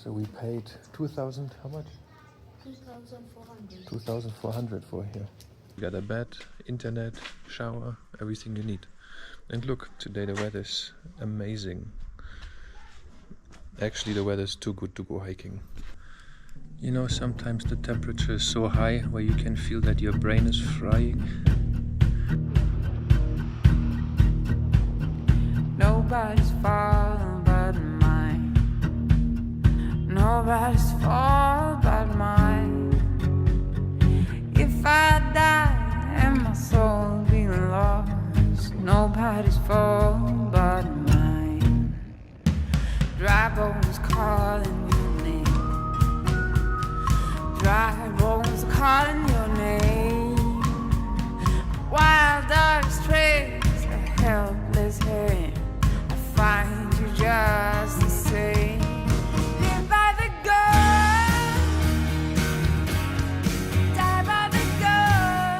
So we paid 2,000, how much? 2,400. 2,400 for here. You got a bed, internet, shower, everything you need. And look, today the weather is amazing. Actually, the weather is too good to go hiking. You know, sometimes the temperature is so high where you can feel that your brain is frying. Nobody's fault but mine. Nobody's fault but mine. If I die and my soul be lost, nobody's fault but mine. Dry bones calling your name. Dry bones calling your name. Wild dogs trace a helpless hand. I find you just the same. Live by the gun, die by the gun.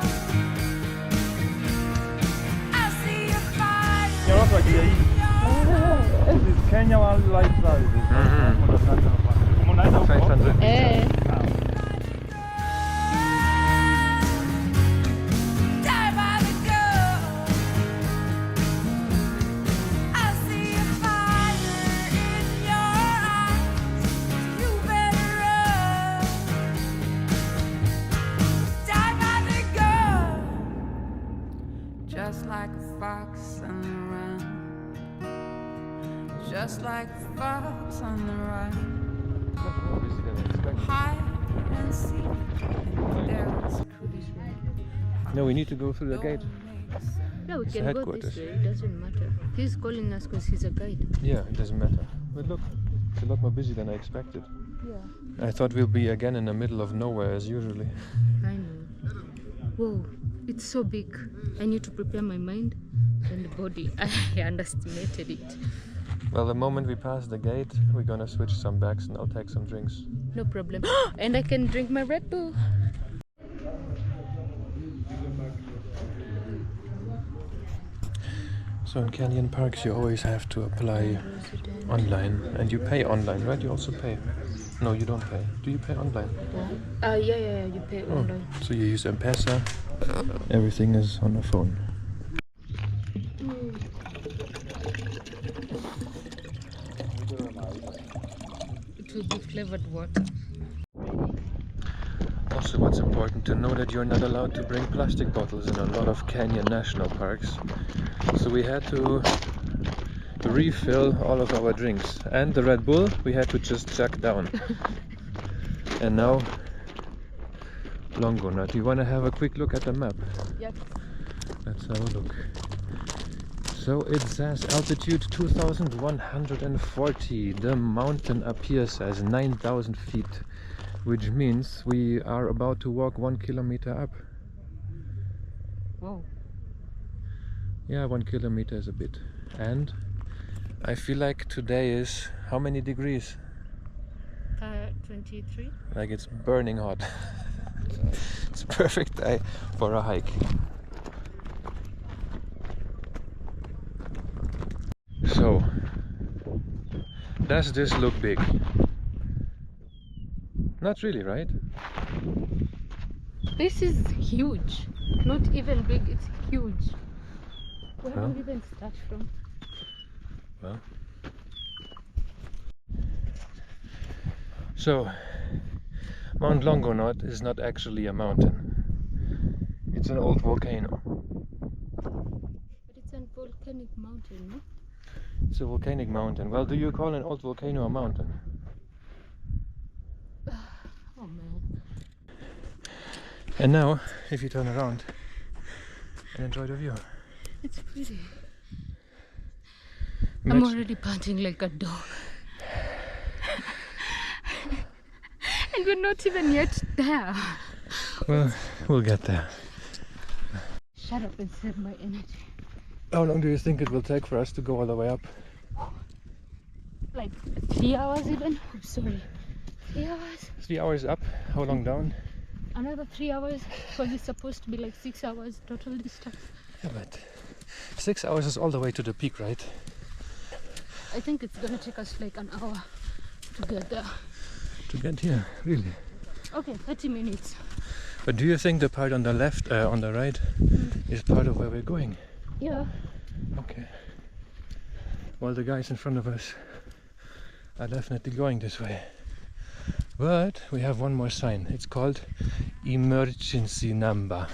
I see a fire. Jag var faktiskt i Kenya var lifestyle. Mm-hmm. 500 meters. Just like a fox on the run. Just like a fox on the run. Hide and seek. No, we need to go through the gate. Yeah, we It's the can go headquarters. this way. It doesn't matter. He's calling us because he's a guide. Yeah, it doesn't matter. But look, it's a lot more busy than I expected. Yeah. I thought we'll be again in the middle of nowhere as usually. I know. Whoa, it's so big. I need to prepare my mind and the body. I underestimated it. Well, the moment we pass the gate, we're gonna switch some bags and I'll take some drinks. No problem. And I can drink my Red Bull. So in canyon parks you always have to apply online, and you pay online, right? You also pay. No, you don't pay. Do you pay online? Yeah, you pay online. So you use M-Pesa. Everything is on the phone. It will be flavored water. Also, what's important to know that you're not allowed to bring plastic bottles in a lot of canyon national parks. So we had to refill all of our drinks, and the Red Bull we had to just chuck down. And now Longonot. Do you want to have a quick look at the map? Yep. Let's have a look. So it says altitude 2140. The mountain up here says 9,000 feet, which means we are about to walk 1 kilometer up. Whoa. Yeah, 1 kilometer is a bit. And I feel like today is how many degrees? 23. Like it's burning hot. It's a perfect day for a hike. So, does this look big? Not really, right? This is huge. Not even big, it's huge. Where do we even start from? Well, so Mount Longonot is not actually a mountain. It's an old volcano. But it's a volcanic mountain, no? It's a volcanic mountain. Well, do you call an old volcano a mountain? Oh man. And now, if you turn around and enjoy the view. It's pretty. I'm Imagine- already panting like a dog. And we're not even yet there. Well, we'll get there. Shut up and save my energy. How long do you think it will take for us to go all the way up? Like 3 hours even? I'm sorry. 3 hours? 3 hours up. How long down? Another 3 hours? Because it's supposed to be like 6 hours total distance. Yeah, but 6 hours is all the way to the peak, right? I think it's gonna take us like an hour to get there. to get here, really. Okay, 30 minutes. But do you think the part on the left, on the right, is part of where we're going? Yeah. Okay. Well, the guys in front of us are definitely going this way. But we have one more sign. It's called emergency number.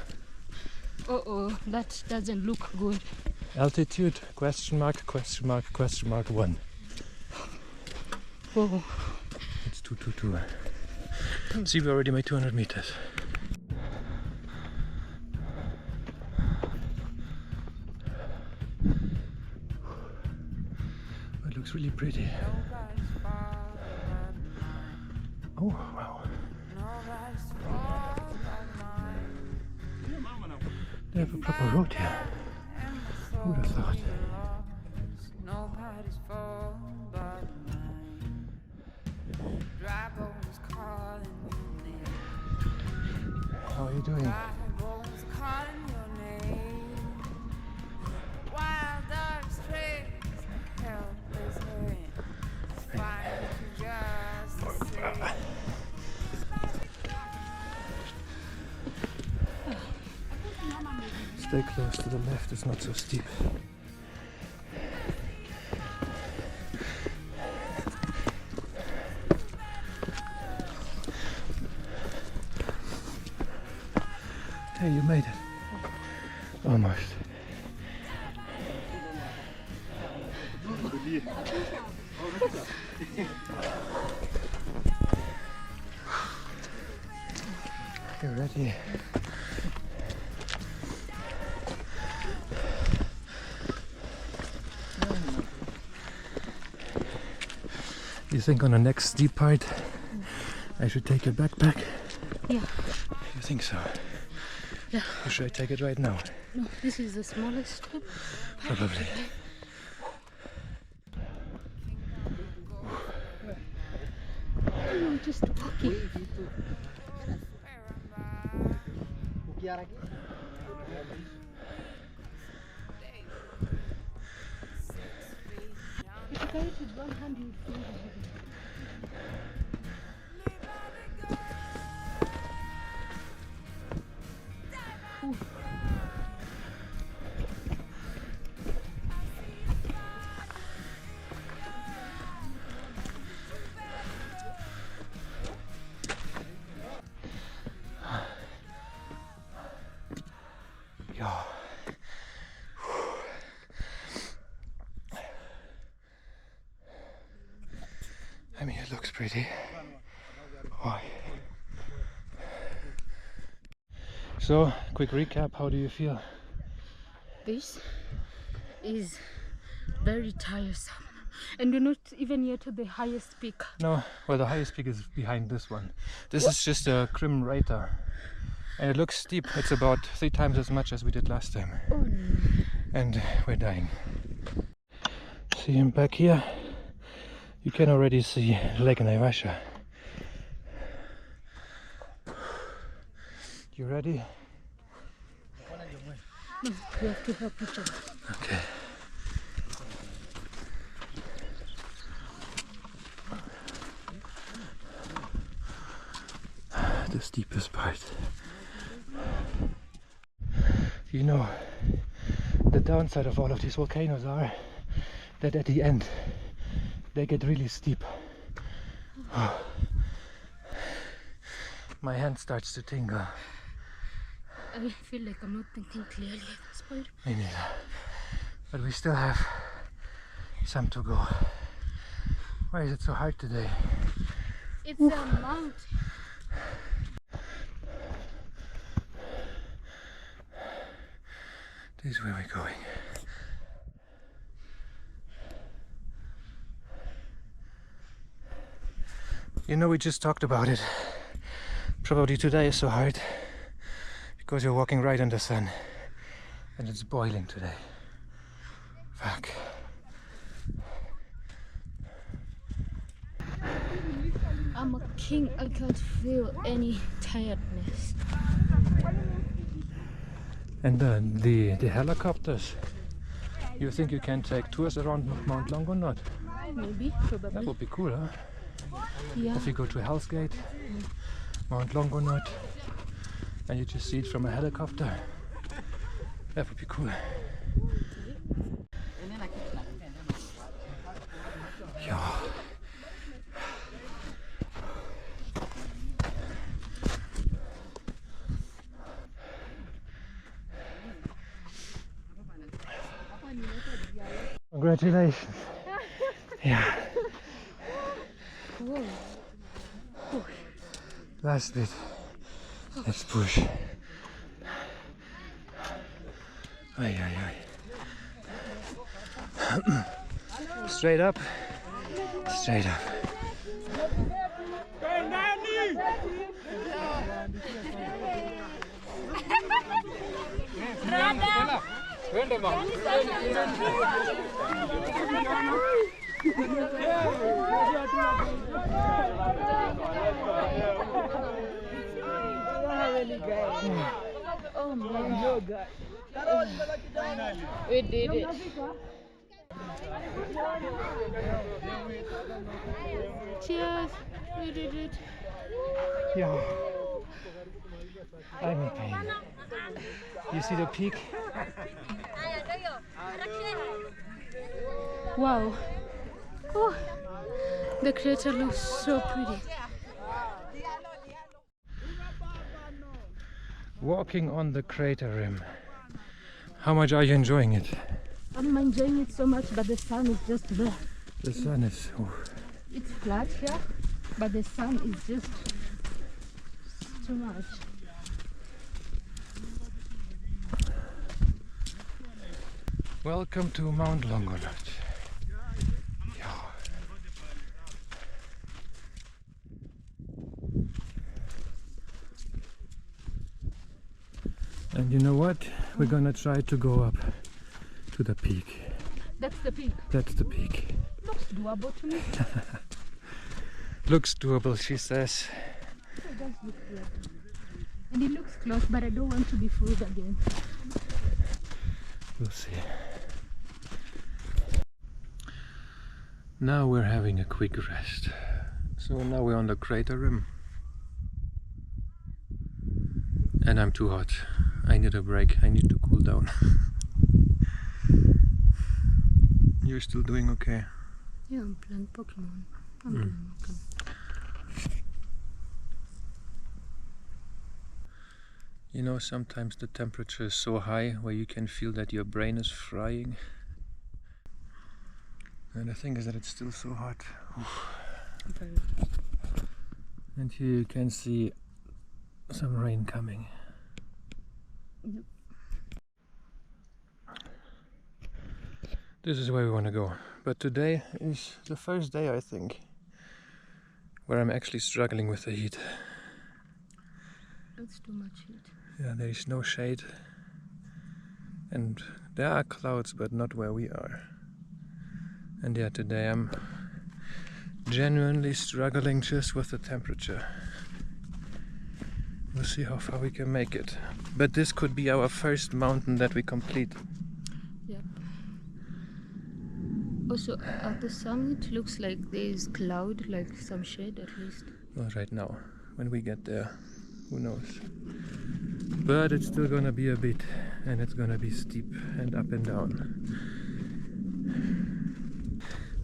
Uh-oh, that doesn't look good. Altitude, question mark, question mark, question mark 1. Whoa. It's 222. See, we already made 200 meters. It looks really pretty. Oh, wow. They have a proper road here. Who would have thought? How are you doing? Stay close to the left, it's not so steep. Hey, you made it. Almost. You're ready. You think on the next steep part I should take your backpack? Yeah. You think so? Yeah. Or should I take it right now? No, this is the smallest step. Probably. I'm just walking. If you carry it with one hand, you feel heavy. Yeah. I mean, it looks pretty. Why? So, quick recap, how do you feel? This is very tiresome. And we're not even yet at the highest peak. No, well, the highest peak is behind this one. This is just a Krim Reiter. And it looks steep. It's about 3 times as much as we did last time. Oh, no. And we're dying. See him back here? You can already see Lake Naivasha. You ready? No, we have to help each other. Okay. The steepest part. You know, the downside of all of these volcanoes are that at the end they get really steep. My hand starts to tingle. I feel like I'm not thinking clearly at this point. Me neither. But we still have some to go. Why is it so hard today? It's a mountain. This is where we're going. You know, we just talked about it. Probably today is so hard because you're walking right in the sun and it's boiling today. Fuck. I'm a king. I can't feel any tiredness. And the helicopters. You think you can take tours around Mount Longonot? Maybe, That probably. would be cool, huh? Yeah. If you go to Hell's Gate, Mount Longonot, and you just see it from a helicopter, that would be cool. Yeah. Congratulations. Yeah. Whoa. Last bit. Let's push. Ay, ay, ay. Straight up. Straight up. Oh my God. We did it. Cheers. We did it. Yeah. I'm in pain. You see the peak? Wow. Oh, the crater looks so pretty. Walking on the crater rim. How much are you enjoying it? I'm enjoying it so much, but the sun is just there. The sun is... Oh. It's flat here, but the sun is just too much. Welcome to Mount Longonot. Yeah. And you know what? We're gonna try to go up to the peak. That's the peak. That's the peak. Looks doable to me. Looks doable, she says. It does look good. And it looks close, but I don't want to be fooled again. We'll see. Now we're having a quick rest. So now we're on the crater rim. And I'm too hot. I need a break. I need to cool down. You're still doing okay? Yeah, I'm playing Pokemon. I'm doing okay. You know, sometimes the temperature is so high where you can feel that your brain is frying. And the thing is that it's still so hot. Very. And here you can see some rain coming. Yep. This is where we want to go. But today is the first day, I think, where I'm actually struggling with the heat. That's too much heat. Yeah, there is no shade. And there are clouds, but not where we are. And yeah, today I'm genuinely struggling just with the temperature. We'll see how far we can make it. But this could be our first mountain that we complete. Yep. Also, at the summit looks like there is cloud, like some shade at least. Well, right now, when we get there, who knows. But it's still gonna be a bit, and it's gonna be steep and up and down.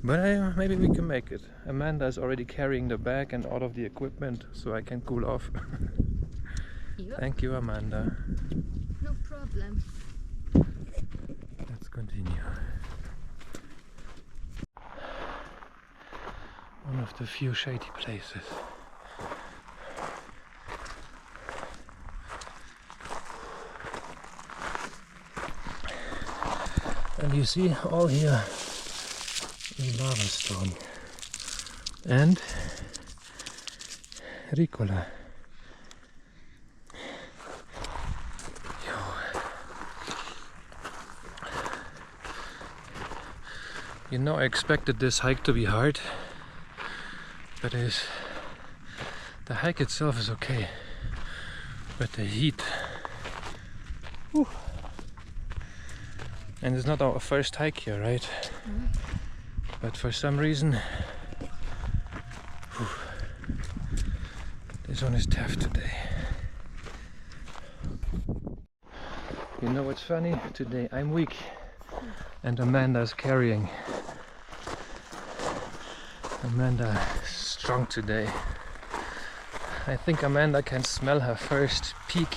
But maybe we can make it. Amanda is already carrying the bag and all of the equipment, so I can cool off. Yep. Thank you, Amanda. No problem. Let's continue. One of the few shady places. And you see, all here is lava stone and Ricola. You know, I expected this hike to be hard, but the hike itself is okay, but the heat. Whew. And it's not our first hike here, right? But for some reason, This one is tough today. You know what's funny? Today I'm weak and Amanda's carrying. Amanda is strong today. I think Amanda can smell her first peak.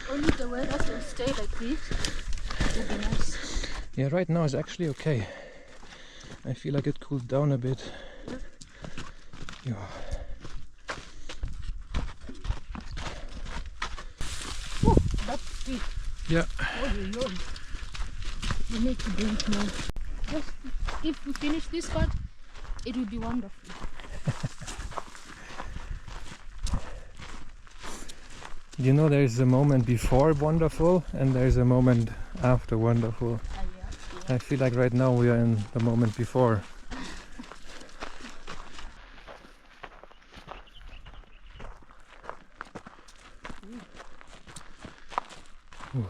Only the weather will stay like this. It would be nice. Yeah, right now is actually okay. I feel like it cooled down a bit. Yeah. Oh, that's big. Yeah. Oh. We need to drink more. Just if we finish this part, it will be wonderful. You know, there's a moment before wonderful and there's a moment after wonderful. Yeah. I feel like right now we are in the moment before. Ooh.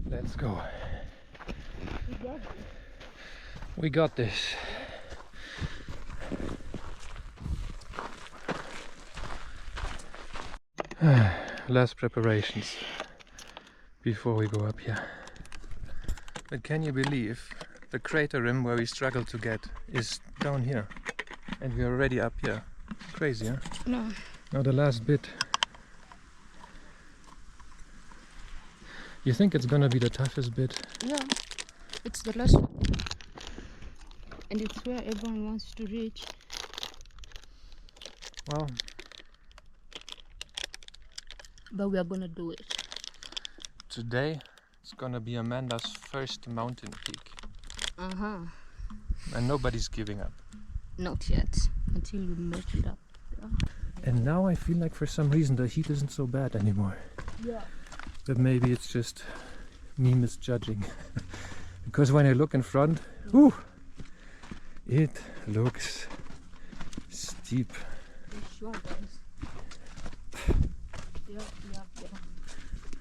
Let's go. We got this. Last preparations before we go up here. But can you believe the crater rim where we struggled to get is down here and we're already up here? Crazy, huh? No. Now the last bit. You think it's gonna be the toughest bit? Yeah. It's the last one. And it's where everyone wants to reach. Well, But we are gonna do it. today it's gonna be Amanda's first mountain peak. Uh-huh. And nobody's giving up. Not yet. Until we make it up. And now I feel like for some reason the heat isn't so bad anymore. Yeah. But maybe it's just me misjudging. Because when I look in front, whew, it looks steep. It sure does. Yeah.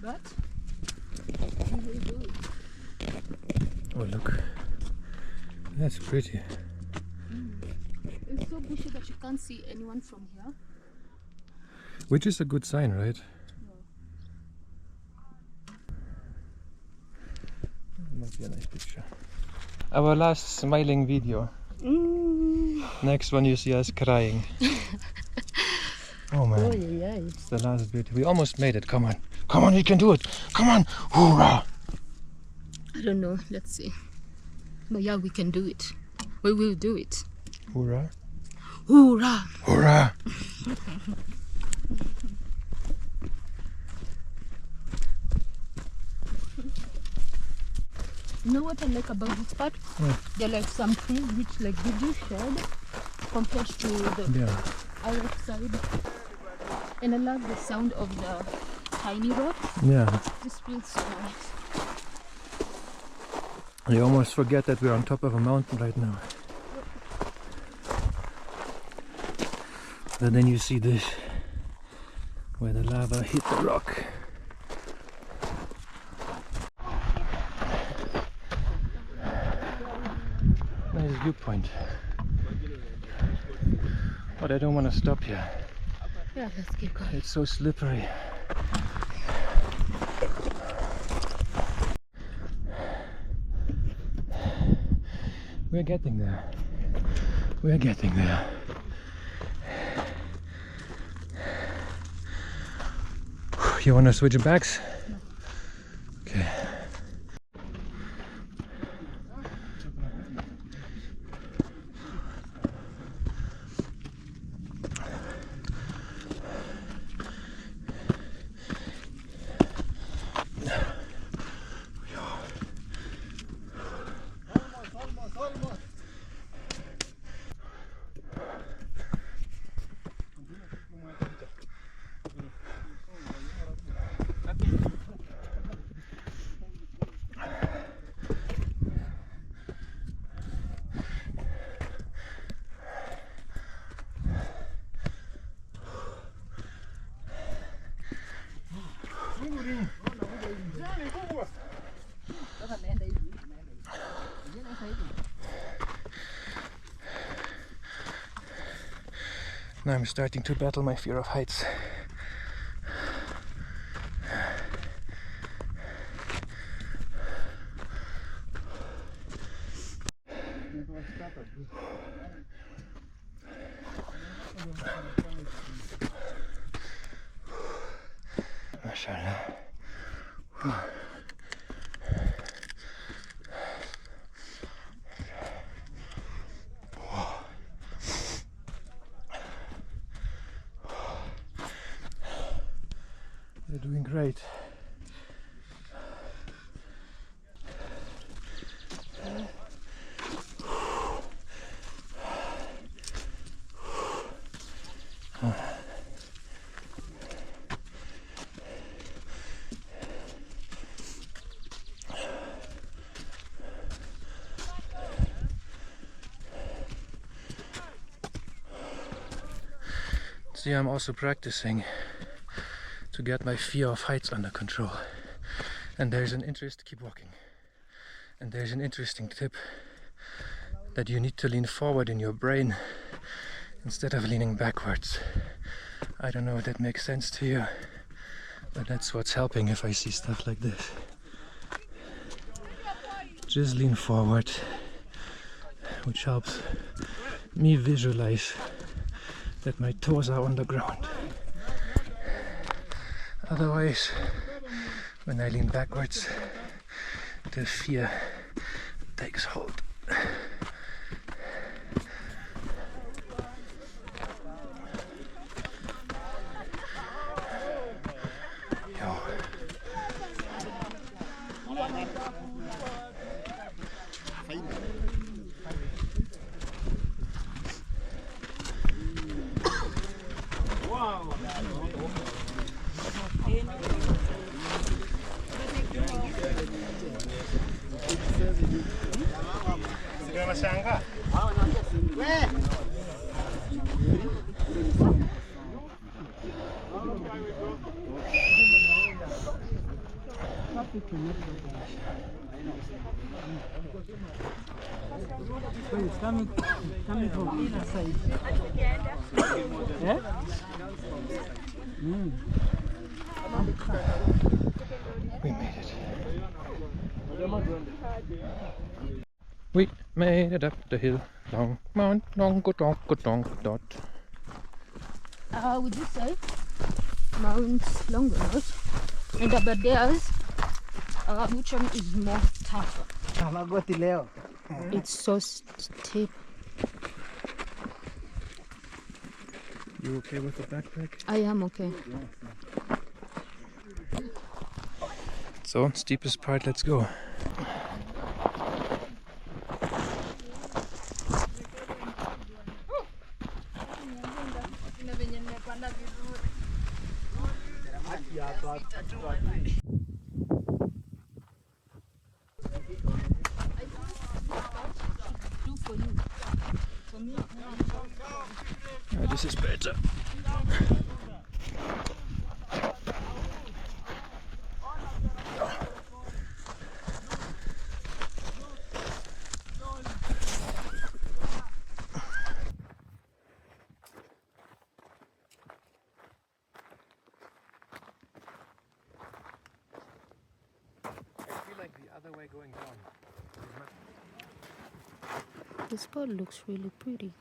But we will do it. Oh look, that's pretty. It's so bushy that you can't see anyone from here. Which is a good sign, right? Might be a nice picture. Our last smiling video. Next one you see us crying. Oh man, Oh yeah. it's the last bit. We almost made it. Come on, come on, we can do it. Come on, hoorah! I don't know. Let's see. But yeah, we can do it. We will do it. Hoorah! Hoorah! Hoorah! You know what I like about this part? There are like some trees which like give you shade compared to the other side. And I love the sound of the tiny rocks. Yeah. This feels so nice. You almost forget that we're on top of a mountain right now. But then you see this, where the lava hit the rock. Nice viewpoint. But I don't want to stop here. Yeah, let's keep going. It's so slippery. We're getting there. We're getting there. You want to switch backs? No. Okay. Now I'm starting to battle my fear of heights. Mashallah. You're doing great. See, I'm also practicing to get my fear of heights under control. And there's an keep walking. And there's an interesting tip that you need to lean forward in your brain instead of leaning backwards. I don't know if that makes sense to you, but that's what's helping if I see stuff like this. Just lean forward, which helps me visualize that my toes are on the ground. Otherwise, when I lean backwards, the fear takes hold. So it's coming from either side. Yeah? We made it. We made it up the hill. Long Mount Longonot. Would you say Mount Longonot? And but theirs, which one is more tough? It's so steep. You okay with the backpack? I am okay. So, steepest part, let's go. This is better. Way going down. This spot looks really pretty.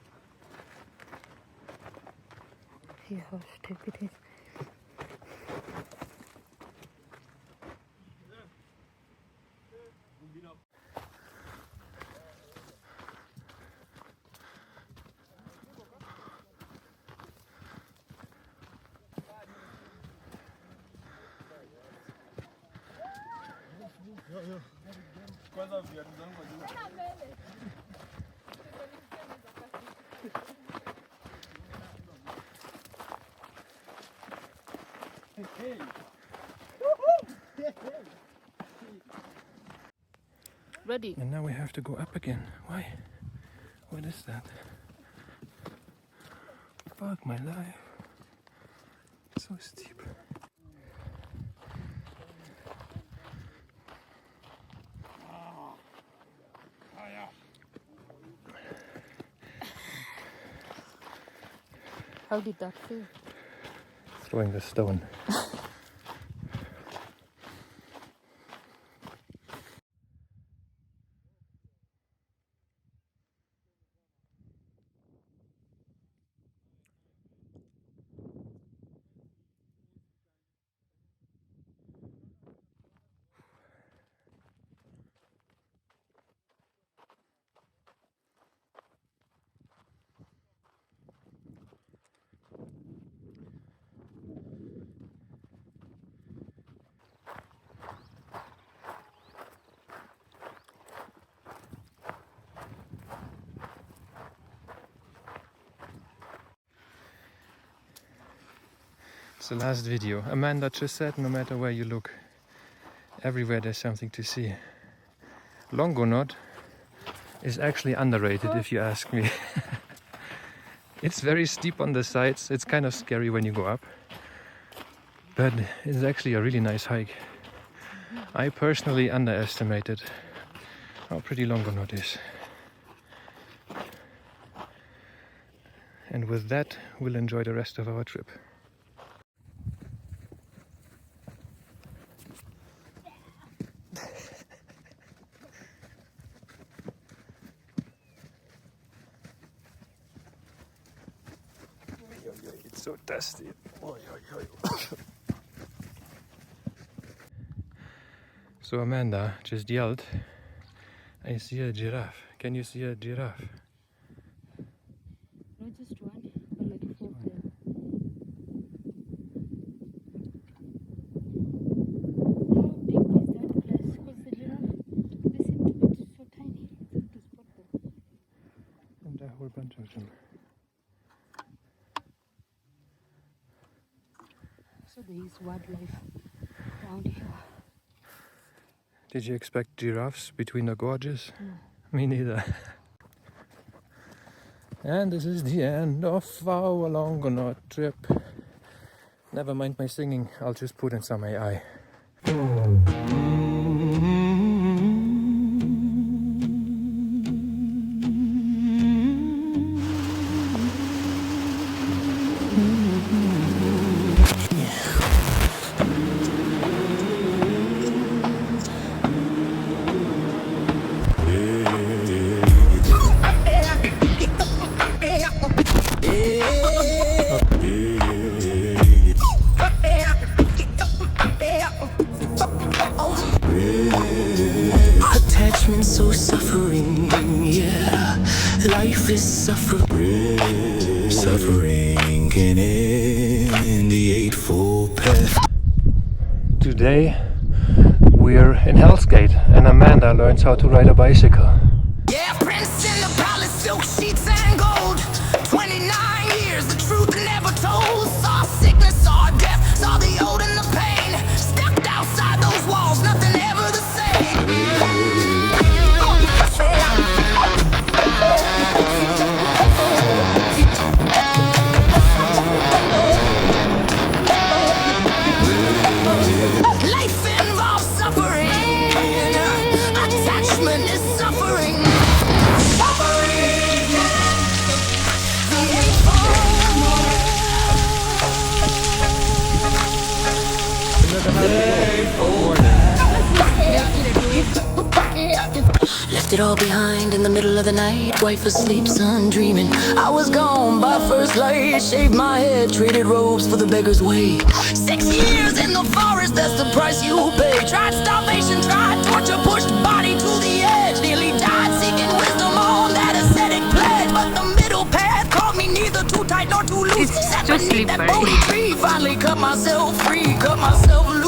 See how steep it is. Ready? And now we have to go up again. Why? What is that? Fuck my life. It's so steep. How did that feel? Throwing the stone. It's the last video. Amanda just said no matter where you look, everywhere there's something to see. Longonot is actually underrated if you ask me. It's very steep on the sides, it's kind of scary when you go up, but it's actually a really nice hike. I personally underestimated how pretty Longonot is. And with that, we'll enjoy the rest of our trip. It's so dusty. So Amanda just yelled, I see a giraffe. Can you see a giraffe? Not just one, but like 4 of them. How big is that glass? Because the giraffe, they seem to be so tiny. It's hard to spot them. And a whole bunch of them. So there is wildlife around here. Did you expect giraffes between the gorges? No. Me neither. And this is the end of our Longonot trip. Never mind my singing, I'll just put in some AI. Attachment so suffering, yeah. Life is suffering, suffering can end the Eightfold Path. Today we're in Hell's Gate and Amanda learns how to ride a bicycle. Yeah, Prince in the palace, silk sheets and gold. 29 years, the truth never told. Saw sickness, saw death, saw the old and the pain. Stepped outside those walls, nothing ever the same. Life involves suffering. Attachment is suffering. Suffering. The Left it all behind in the middle of the night. Wife asleep, son dreaming. I was gone by first light. Shaved my head, traded robes for the beggar's way. 6 years in the forest, that's the price you pay. Tried starvation, tried torture, pushed body to the edge. Nearly died seeking wisdom on that ascetic pledge. But the middle path caught me neither too tight nor too loose. Sat beneath that Bodhi tree, finally cut myself free, cut myself loose.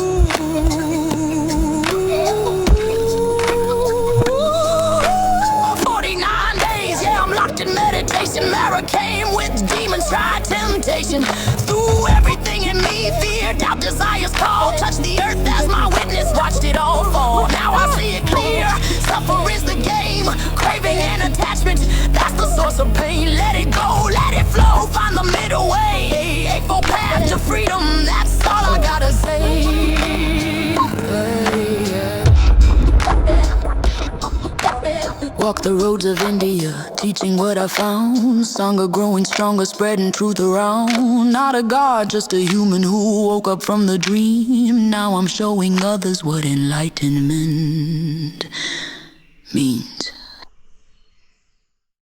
49 days, yeah, I'm locked in meditation. Mara came with demons, tried temptation. Threw everything in me, fear, doubt, desires call. Touched the earth as my witness, watched it all fall. Now I see it clear, suffer is the game. Craving and attachment, that's the source of pain. Let it go, let it flow, find the middle way. Eightfold path to freedom, that's all I gotta say. Walk the roads of India, teaching what I found. Sangha growing stronger, spreading truth around. Not a god, just a human who woke up from the dream. Now I'm showing others what enlightenment means.